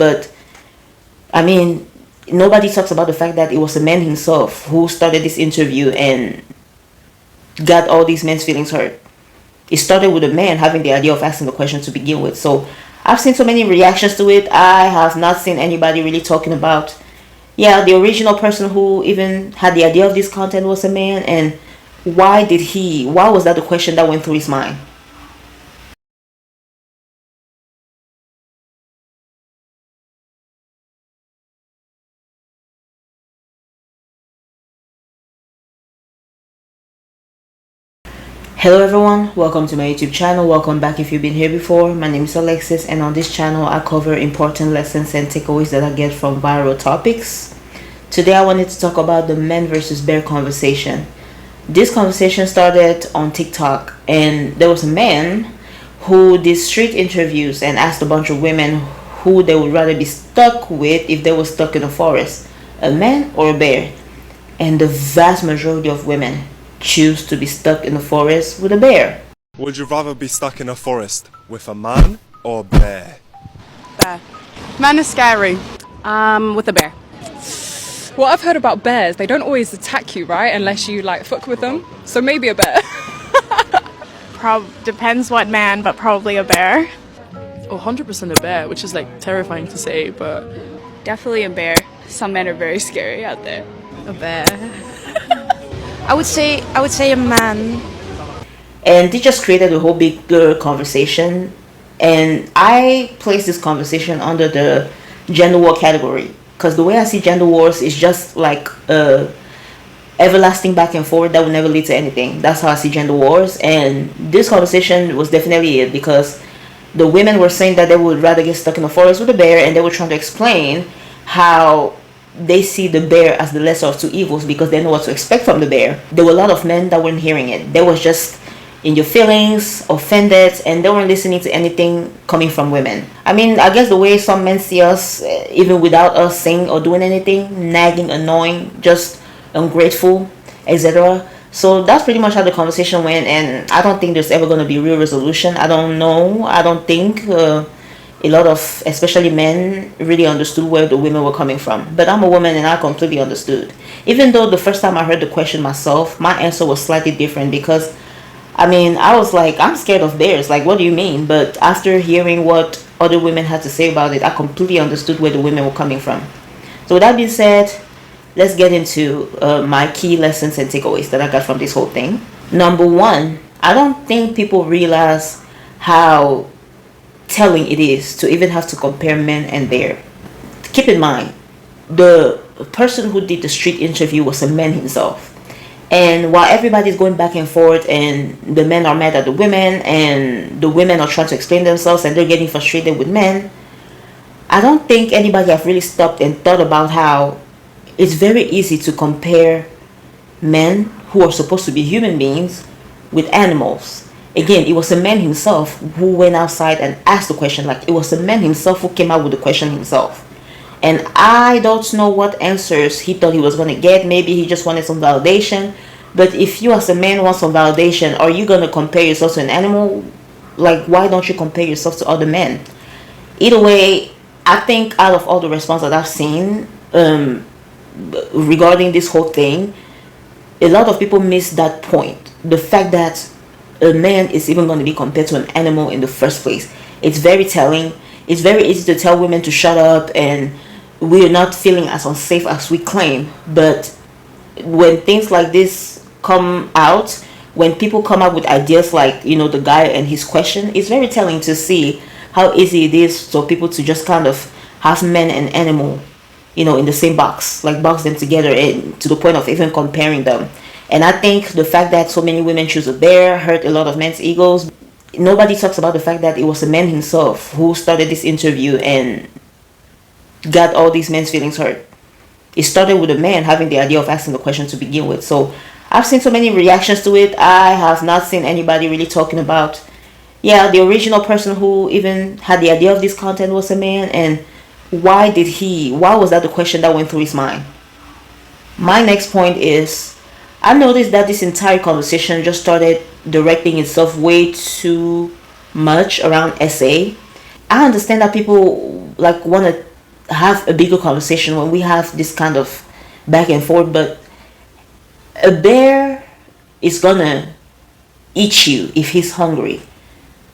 But I mean, nobody talks about the fact that it was a man himself who started this interview and got all these men's feelings hurt. It started with a man having the idea of asking the question to begin with. So I've seen so many reactions to it. I have not seen anybody really talking about, yeah, the original person who even had the idea of this content was a man, and why was that the question that went through his mind? Hello everyone, welcome to my YouTube channel. Welcome back if you've been here before. My name is Alexis, and on this channel I cover important lessons and takeaways that I get from viral topics. Today I wanted to talk about the ManVs.Bear conversation. This conversation started on TikTok, and there was a man who did street interviews and asked a bunch of women who they would rather be stuck with if they were stuck in a forest, a man or a bear. And the vast majority of women choose to be stuck in the forest with a bear. Would you rather be stuck in a forest with a man or a bear? Bear. Man is scary. With a bear. What I've heard about bears, they don't always attack you, right? Unless you like fuck with them. So maybe a bear. Depends what man, but probably a bear. Oh, 100% a bear, which is like terrifying to say, but definitely a bear. Some men are very scary out there. a bear. I would say a man. And they just created a whole bigger conversation, and I place this conversation under the gender war category, because the way I see gender wars is just like everlasting back and forth that will never lead to anything. That's how I see gender wars, and this conversation was definitely it, because the women were saying that they would rather get stuck in the forest with a bear, and they were trying to explain how they see the bear as the lesser of two evils because they know what to expect from the bear. There were a lot of men that weren't hearing it. They was just in your feelings, offended, and they weren't listening to anything coming from women. I mean, I guess the way some men see us, even without us saying or doing anything, nagging, annoying, just ungrateful, etc. So that's pretty much how the conversation went, and I don't think there's ever going to be real resolution. I don't think a lot of, especially men, really understood where the women were coming from. But I'm a woman and I completely understood. Even though the first time I heard the question myself, my answer was slightly different, because I mean, I was like, I'm scared of bears. Like, what do you mean? But after hearing what other women had to say about it, I completely understood where the women were coming from. So with that being said, let's get into my key lessons and takeaways that I got from this whole thing. Number one, I don't think people realize how telling it is to even have to compare men and bear. Keep in mind, the person who did the street interview was a man himself. And while everybody's going back and forth, and the men are mad at the women, and the women are trying to explain themselves, and they're getting frustrated with men, I don't think anybody have really stopped and thought about how it's very easy to compare men who are supposed to be human beings with animals. Again, it was a man himself who went outside and asked the question. Like, it was a man himself who came out with the question himself. And I don't know what answers he thought he was going to get. Maybe he just wanted some validation. But if you as a man want some validation, are you going to compare yourself to an animal? Like, why don't you compare yourself to other men? Either way, I think out of all the responses that I've seen regarding this whole thing, a lot of people miss that point. The fact that a man is even going to be compared to an animal in the first place. It's very telling. It's very easy to tell women to shut up, and we're not feeling as unsafe as we claim. But when things like this come out, when people come up with ideas like, you know, the guy and his question, it's very telling to see how easy it is for people to just kind of have men and animal, you know, in the same box, like box them together, and to the point of even comparing them. And I think the fact that so many women choose a bear hurt a lot of men's egos. Nobody talks about the fact that it was a man himself who started this interview and got all these men's feelings hurt. It started with a man having the idea of asking the question to begin with. So I've seen so many reactions to it. I have not seen anybody really talking about, yeah, the original person who even had the idea of this content was a man, and why was that the question that went through his mind? My next point is, I noticed that this entire conversation just started directing itself way too much around SA. I understand that people like want to have a bigger conversation when we have this kind of back and forth. But a bear is gonna eat you if he's hungry,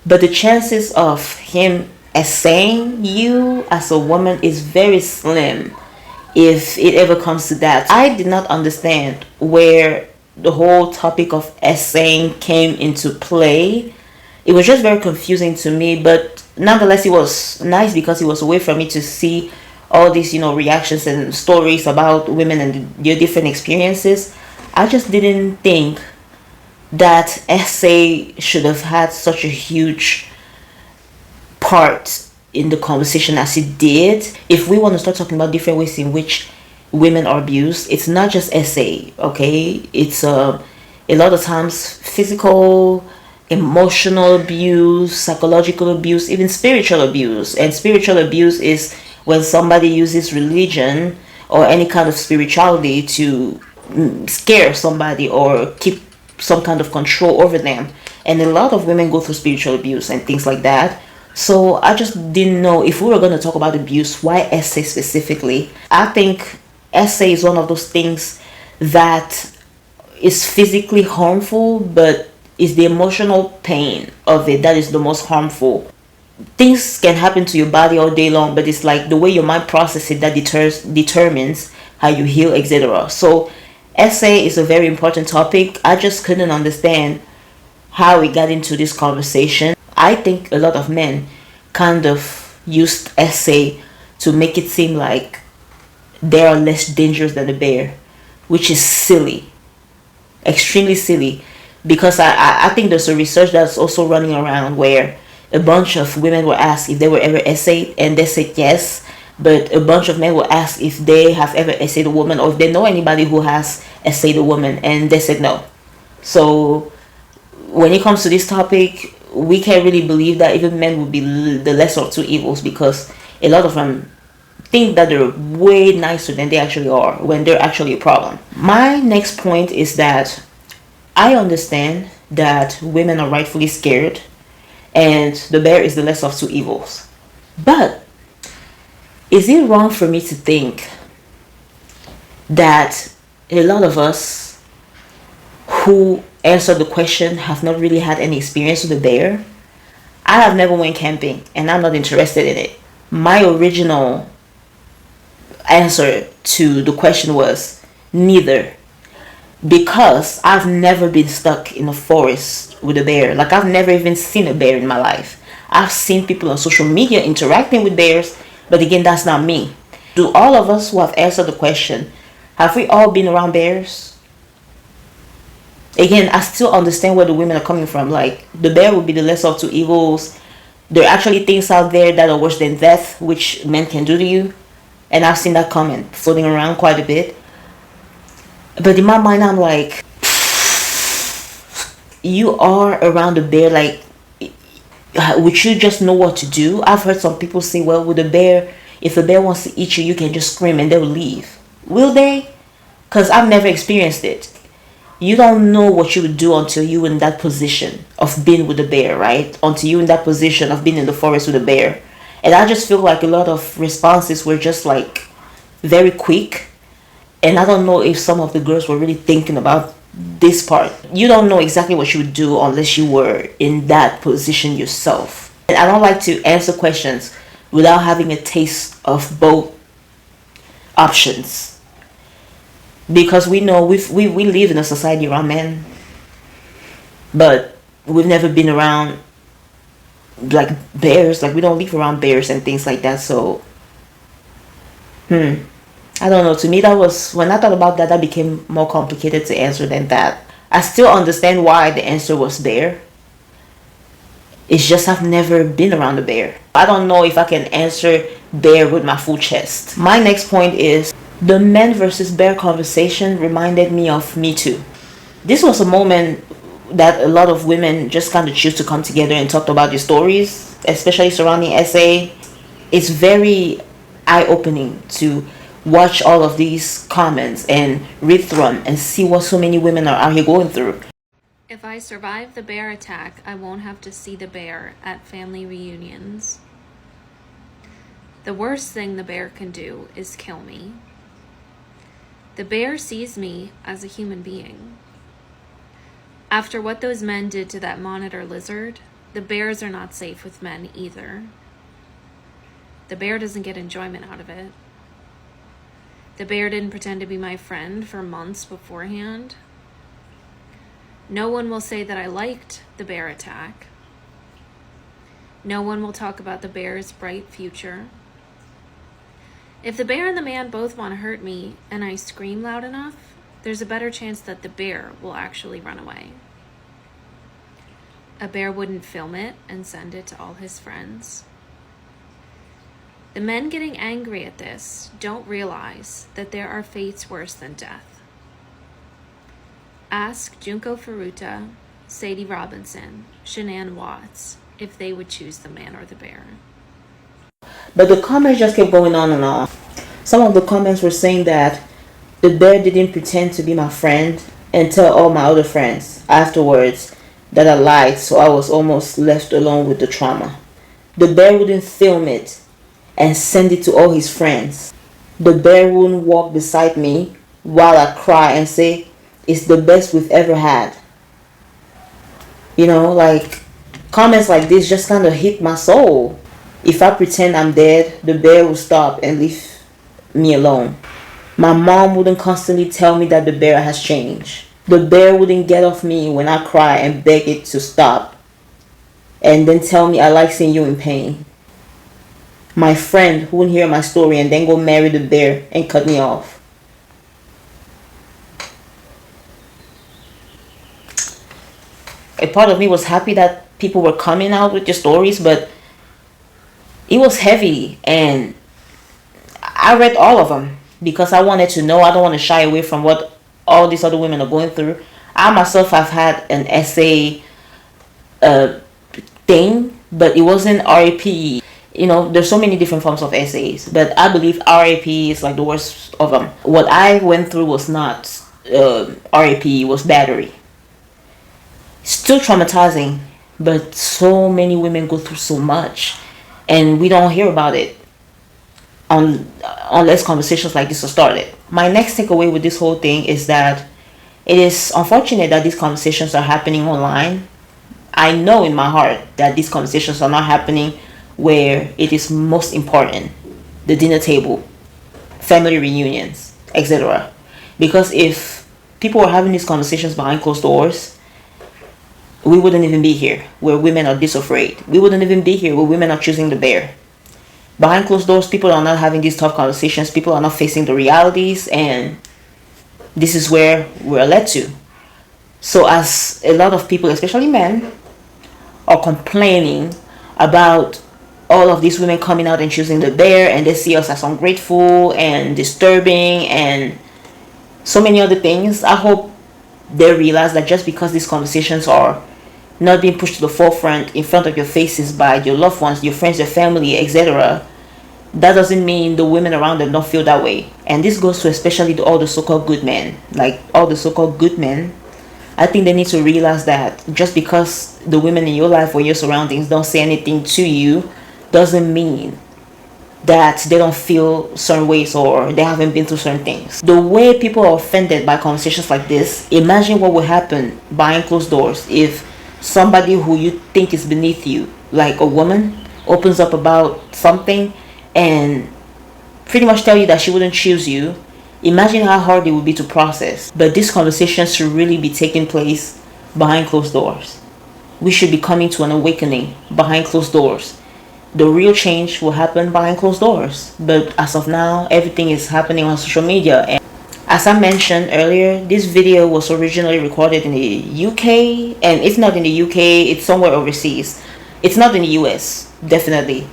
but the chances of him essaying you as a woman is very slim if it ever comes to that. I did not understand where the whole topic of essaying came into play. It was just very confusing to me, but nonetheless it was nice because it was a way for me to see all these, reactions and stories about women and their different experiences. I just didn't think that essay should have had such a huge part in the conversation as it did. If we want to start talking about different ways in which women are abused, it's not just essay, okay? It's a lot of times physical, emotional abuse, psychological abuse, even spiritual abuse. And spiritual abuse is when somebody uses religion or any kind of spirituality to scare somebody or keep some kind of control over them. And a lot of women go through spiritual abuse and things like that. So I just didn't know if we were going to talk about abuse, why essay specifically. I think essay is one of those things that is physically harmful, but it's the emotional pain of it that is the most harmful. Things can happen to your body all day long, but it's like the way your mind processes it that determines how you heal, etc. So essay is a very important topic. I just couldn't understand how we got into this conversation. I think a lot of men kind of used essay to make it seem like they are less dangerous than a bear, which is silly, extremely silly, because I think there's a research that's also running around where a bunch of women were asked if they were ever essayed, and they said yes, but a bunch of men were asked if they have ever essayed a woman or if they know anybody who has essayed a woman, and they said no. So when it comes to this topic, we can't really believe that even men would be the lesser of two evils, because a lot of them think that they're way nicer than they actually are when they're actually a problem. My next point is that I understand that women are rightfully scared and the bear is the lesser of two evils. But is it wrong for me to think that a lot of us who answer the question have not really had any experience with the bear? I have never went camping and I'm not interested in it. My original answer to the question was neither, because I've never been stuck in a forest with a bear. Like, I've never even seen a bear in my life. I've seen people on social media interacting with bears, but again, that's not me. Do all of us who have answered the question, have we all been around bears? Again, I still understand where the women are coming from. Like, the bear would be the lesser of two evils. There are actually things out there that are worse than death, which men can do to you. And I've seen that comment floating around quite a bit. But in my mind, I'm like, you are around a bear, like, would you just know what to do? I've heard some people say, well, with a bear, if a bear wants to eat you, you can just scream and they will leave. Will they? Because I've never experienced it. You don't know what you would do until you're in that position of being with a bear, right? Until you're in that position of being in the forest with a bear. And I just feel like a lot of responses were just like very quick. And I don't know if some of the girls were really thinking about this part. You don't know exactly what you would do unless you were in that position yourself. And I don't like to answer questions without having a taste of both options. Because we know we live in a society around men. But we've never been around like bears. Like, we don't live around bears and things like that. So I don't know. To me, that was, when I thought about that, that became more complicated to answer than that. I still understand why the answer was bear. It's just I've never been around a bear. I don't know if I can answer bear with my full chest. My next point is the men versus bear conversation reminded me of Me Too. This was a moment that a lot of women just kind of choose to come together and talk about their stories, especially surrounding essay. It's very eye-opening to watch all of these comments and read through them and see what so many women are out here going through. If I survive the bear attack, I won't have to see the bear at family reunions. The worst thing the bear can do is kill me. The bear sees me as a human being. After what those men did to that monitor lizard, the bears are not safe with men either. The bear doesn't get enjoyment out of it. The bear didn't pretend to be my friend for months beforehand. No one will say that I liked the bear attack. No one will talk about the bear's bright future. If the bear and the man both want to hurt me and I scream loud enough, there's a better chance that the bear will actually run away. A bear wouldn't film it and send it to all his friends. The men getting angry at this don't realize that there are fates worse than death. Ask Junko Furuta, Sadie Robinson, Shanann Watts if they would choose the man or the bear. But the comments just kept going on and on. Some of the comments were saying that the bear didn't pretend to be my friend and tell all my other friends afterwards that I lied, so I was almost left alone with the trauma. The bear wouldn't film it and send it to all his friends. The bear wouldn't walk beside me while I cry and say, "It's the best we've ever had." You know, like, comments like this just kind of hit my soul. If I pretend I'm dead, the bear will stop and leave me alone. My mom wouldn't constantly tell me that the bear has changed. The bear wouldn't get off me when I cry and beg it to stop, and then tell me I like seeing you in pain. My friend wouldn't hear my story and then go marry the bear and cut me off. A part of me was happy that people were coming out with their stories, but it was heavy, and I read all of them because I wanted to know. I don't want to shy away from what all these other women are going through. I myself have had an essay thing, but it wasn't RAP. You know, there's so many different forms of essays, but I believe RAP is like the worst of them. What I went through was not RAP, it was battery. Still traumatizing, but so many women go through so much and we don't hear about it unless conversations like this are started. My next takeaway with this whole thing is that it is unfortunate that these conversations are happening online. I know in my heart that these conversations are not happening where it is most important: the dinner table, family reunions, etc. Because if people were having these conversations behind closed doors, we wouldn't even be here where women are this afraid. We wouldn't even be here where women are choosing the bear. Behind closed doors, people are not having these tough conversations. People are not facing the realities, and this is where we're led to. So as a lot of people, especially men, are complaining about all of these women coming out and choosing the bear, and they see us as ungrateful and disturbing and so many other things, I hope they realize that just because these conversations are not being pushed to the forefront in front of your faces by your loved ones, your friends, your family, etc., that doesn't mean the women around them don't feel that way. And this goes to especially all the so-called good men. Like, all the so-called good men, I think they need to realize that just because the women in your life or your surroundings don't say anything to you doesn't mean that they don't feel certain ways or they haven't been through certain things. The way people are offended by conversations like this, imagine what would happen behind closed doors if somebody who you think is beneath you, like a woman, opens up about something and pretty much tell you that she wouldn't choose you. Imagine how hard it would be to process. But these conversations should really be taking place behind closed doors. We should be coming to an awakening behind closed doors. The real change will happen behind closed doors. But as of now, everything is happening on social media. And as I mentioned earlier, this video was originally recorded in the UK. And if not in the UK, it's somewhere overseas. It's not in the US, definitely.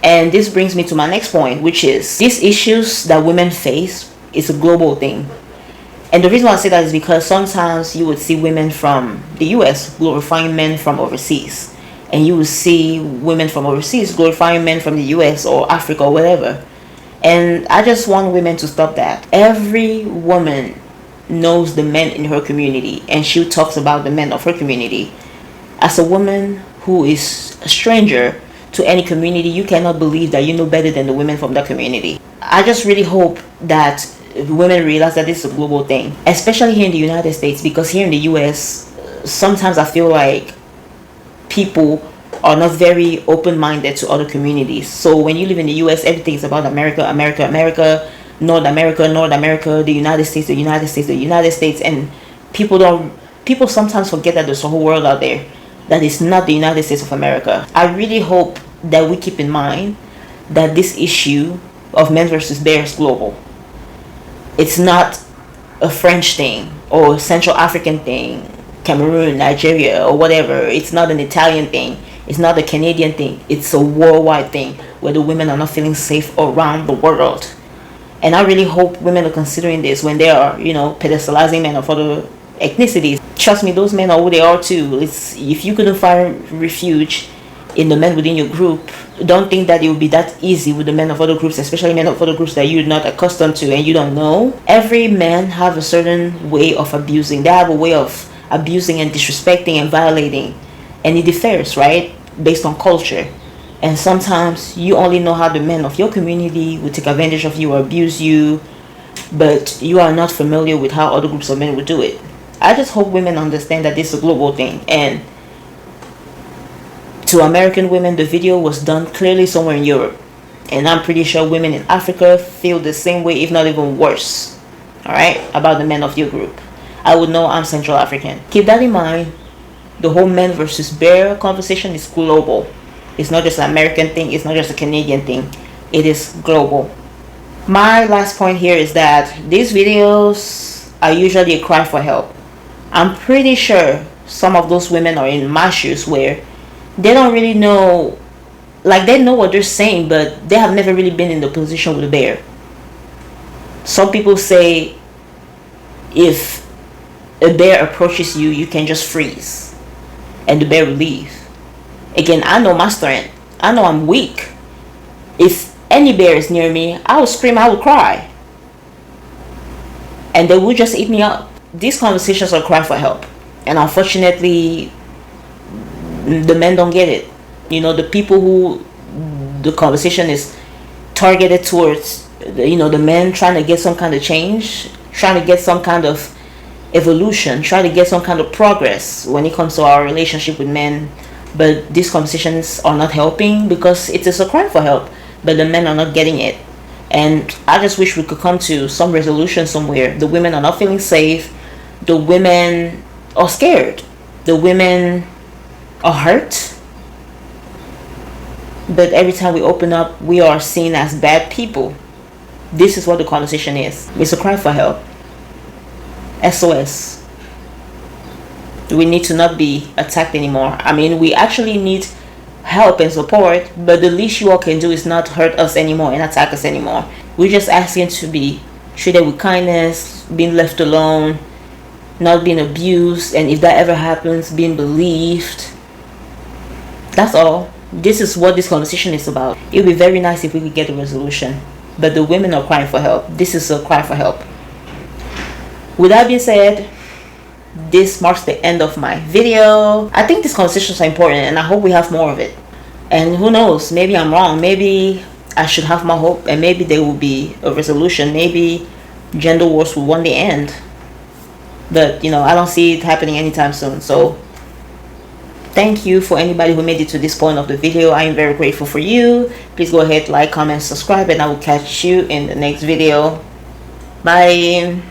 And this brings me to my next point, which is these issues that women face is a global thing. And the reason why I say that is because sometimes you would see women from the US glorifying men from overseas. And you will see women from overseas glorifying men from the US or Africa or whatever. And I just want women to stop that. Every woman knows the men in her community, and she talks about the men of her community. As a woman who is a stranger to any community, you cannot believe that you know better than the women from that community. I just really hope that women realize that this is a global thing, especially here in the United States, because here in the US, sometimes I feel like people are not very open-minded to other communities. So when you live in the US, everything is about America, America, America, North America, North America, the United States, the United States, the United States, and people sometimes forget that there's a whole world out there that is not the United States of America. I really hope that we keep in mind that this issue of men versus bear is global. It's not a French thing or Central African thing, Cameroon, Nigeria, or whatever. It's not an Italian thing. It's not a Canadian thing. It's a worldwide thing where the women are not feeling safe around the world. And I really hope women are considering this when they are, pedestalizing men of other ethnicities. Trust me, those men are who they are too. If you couldn't find refuge in the men within your group, don't think that it will be that easy with the men of other groups, especially men of other groups that you're not accustomed to and you don't know. Every man have a certain way of abusing. They have a way of abusing and disrespecting and violating, and it differs, right, based on culture. And sometimes you only know how the men of your community will take advantage of you or abuse you, but you are not familiar with how other groups of men would do it. I just hope women understand that this is a global thing. And to American women, the video was done clearly somewhere in Europe, and I'm pretty sure women in Africa feel the same way, if not even worse, alright, about the men of your group. I would know I'm Central African. Keep that in mind. The whole men versus bear conversation is global. It's not just an American thing, it's not just a Canadian thing, it is global. My last point here is that these videos are usually a cry for help. I'm pretty sure some of those women are in my shoes where they don't really know, like they know what they're saying, but they have never really been in the position with a bear. Some people say if a bear approaches you, you can just freeze and the bear will leave. Again, I know my strength. I know I'm weak. If any bear is near me, I will scream, I will cry, and they will just eat me up. These conversations are a cry for help, and unfortunately the men don't get it. The people who the conversation is targeted towards, the men trying to get some kind of change, trying to get some kind of evolution, trying to get some kind of progress when it comes to our relationship with men. But these conversations are not helping because it is a cry for help, but the men are not getting it. And I just wish we could come to some resolution somewhere. The women are not feeling safe. The women are scared. The women are hurt. But every time we open up, we are seen as bad people. This is what the conversation is. It's a cry for help. SOS. We need to not be attacked anymore. I mean, we actually need help and support, but the least you all can do is not hurt us anymore and attack us anymore. We're just asking to be treated with kindness, being left alone, not being abused, and if that ever happens, being believed. That's all. This is what this conversation is about. It would be very nice if we could get a resolution, but the women are crying for help. This is a cry for help. With that being said, this marks the end of my video. I think these conversations are important, and I hope we have more of it. And who knows, maybe I'm wrong. Maybe I should have more hope, and maybe there will be a resolution. Maybe gender wars will one day end. But I don't see it happening anytime soon. So thank you for anybody who made it to this point of the video. I am very grateful for you. Please go ahead, like, comment, subscribe, and I will catch you in the next video. Bye.